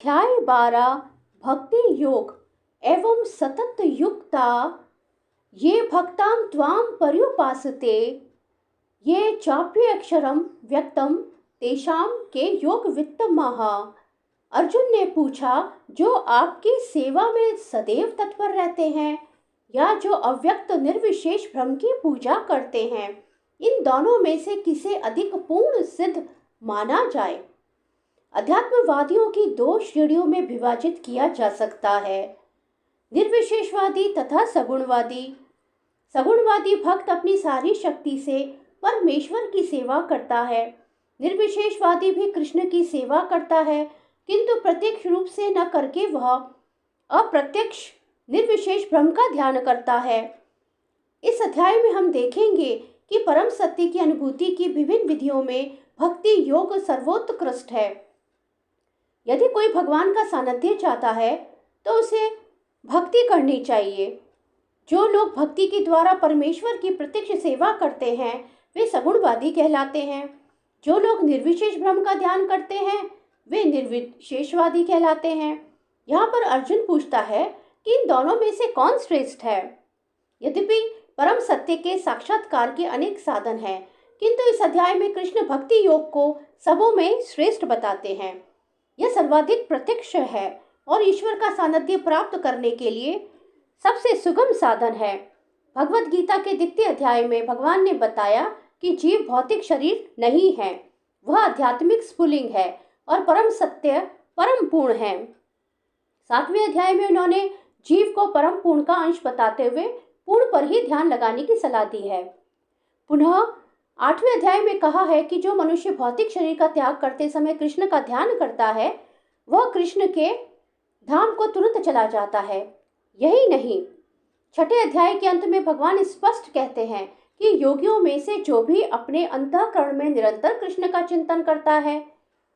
अध्याय 12 भक्ति योग एवं सतत युक्ता ये भक्तां त्वां पर्युपासते ये चाप्य अक्षरम व्यक्तम तेषां के योग वित्तमः। अर्जुन ने पूछा, जो आपकी सेवा में सदैव तत्पर रहते हैं या जो अव्यक्त निर्विशेष ब्रह्म की पूजा करते हैं, इन दोनों में से किसे अधिक पूर्ण सिद्ध माना जाए? अध्यात्मवादियों की दो श्रेणियों में विभाजित किया जा सकता है, निर्विशेषवादी तथा सगुणवादी। सगुणवादी भक्त अपनी सारी शक्ति से परमेश्वर की सेवा करता है। निर्विशेषवादी भी कृष्ण की सेवा करता है, किंतु प्रत्यक्ष रूप से न करके वह अप्रत्यक्ष निर्विशेष ब्रह्म का ध्यान करता है। इस अध्याय में हम देखेंगे कि परम सत्य की अनुभूति की विभिन्न विधियों में भक्ति योग सर्वोत्कृष्ट है। यदि कोई भगवान का सानिध्य चाहता है तो उसे भक्ति करनी चाहिए। जो लोग भक्ति के द्वारा परमेश्वर की प्रत्यक्ष सेवा करते हैं वे सगुणवादी कहलाते हैं। जो लोग निर्विशेष ब्रह्म का ध्यान करते हैं वे निर्विशेषवादी कहलाते हैं। यहाँ पर अर्जुन पूछता है कि इन दोनों में से कौन श्रेष्ठ है। यद्यपि परम सत्य के साक्षात्कार के अनेक साधन हैं, किंतु इस अध्याय में कृष्ण भक्ति योग को सबों में श्रेष्ठ बताते हैं। यह सर्वाधिक प्रत्यक्ष है और ईश्वर का सानिध्य प्राप्त करने के लिए सबसे सुगम साधन है। भगवत गीता के द्वितीय अध्याय में भगवान ने बताया कि जीव भौतिक शरीर नहीं है, वह आध्यात्मिक स्फुलिंग है और परम सत्य परम पूर्ण है। 7वें अध्याय में उन्होंने जीव को परम पूर्ण का अंश बताते हुए पूर्ण पर ही ध्यान लगाने की सलाह दी है। पुनः 8वें अध्याय में कहा है कि जो मनुष्य भौतिक शरीर का त्याग करते समय कृष्ण का ध्यान करता है वह कृष्ण के धाम को तुरंत चला जाता है। यही नहीं, 6ठे अध्याय के अंत में भगवान स्पष्ट कहते हैं कि योगियों में से जो भी अपने अंतःकरण में निरंतर कृष्ण का चिंतन करता है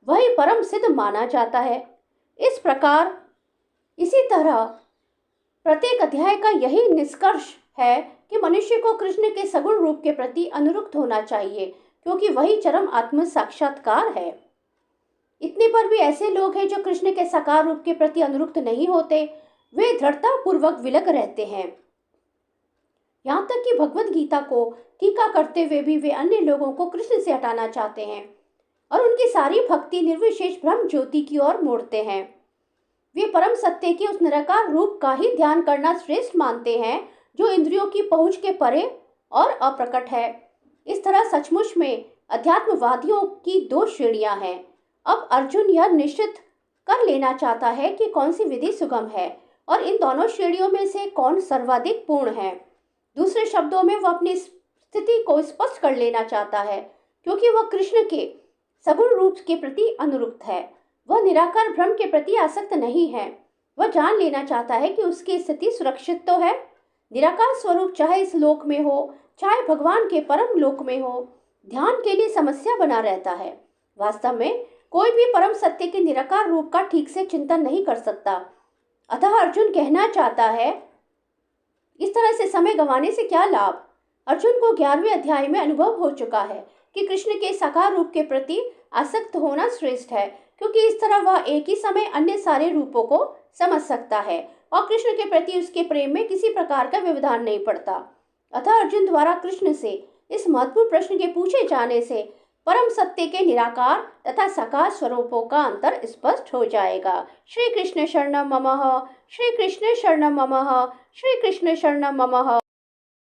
वही परम सिद्ध माना जाता है। इस प्रकार इसी तरह प्रत्येक अध्याय का यही निष्कर्ष है कि मनुष्य को कृष्ण के सगुण रूप के प्रति अनुरक्त होना चाहिए, क्योंकि वही चरम आत्म साक्षात्कार है। इतने पर भी ऐसे लोग हैं जो कृष्ण के साकार रूप के प्रति अनुरक्त नहीं होते, वे दृढ़ता पूर्वक विलग रहते हैं। यहाँ तक कि भगवत गीता को टीका करते हुए भी वे अन्य लोगों को कृष्ण से हटाना चाहते हैं और उनकी सारी भक्ति निर्विशेष ब्रह्म ज्योति की ओर मोड़ते हैं। वे परम सत्य के उस निराकार रूप का ही ध्यान करना श्रेष्ठ मानते हैं जो इंद्रियों की पहुंच के परे और अप्रकट है। इस तरह सचमुच में अध्यात्मवादियों की दो श्रेणियां हैं। अब अर्जुन यह निश्चित कर लेना चाहता है कि कौन सी विधि सुगम है और इन दोनों श्रेणियों में से कौन सर्वाधिक पूर्ण है। दूसरे शब्दों में वह अपनी स्थिति को स्पष्ट कर लेना चाहता है, क्योंकि वह कृष्ण के सगुण रूप के प्रति अनुरक्त है। वह निराकार ब्रह्म के प्रति आसक्त नहीं है। वह जान लेना चाहता है कि उसकी स्थिति सुरक्षित तो है। निराकार स्वरूप चाहे इस लोक में हो चाहे भगवान के परम लोक में हो, ध्यान के लिए समस्या बना रहता है। वास्तव में कोई भी परम सत्य के निराकार रूप का ठीक से चिंतन नहीं कर सकता। अतः अर्जुन कहना चाहता है, इस तरह से समय गंवाने से क्या लाभ। अर्जुन को 11वें अध्याय में अनुभव हो चुका है कि कृष्ण के साकार रूप के प्रति आसक्त होना श्रेष्ठ है, क्योंकि इस तरह वह एक ही समय अन्य सारे रूपों को समझ सकता है और कृष्ण के प्रति उसके प्रेम में किसी प्रकार का व्यवधान नहीं पड़ता। अतः अर्जुन द्वारा कृष्ण से इस महत्वपूर्ण प्रश्न के पूछे जाने से परम सत्य के निराकार तथा साकार स्वरूपों का अंतर स्पष्ट हो जाएगा। श्री कृष्ण शरणम ममः, श्री कृष्ण शरणम ममः, श्री कृष्ण शरणम ममः।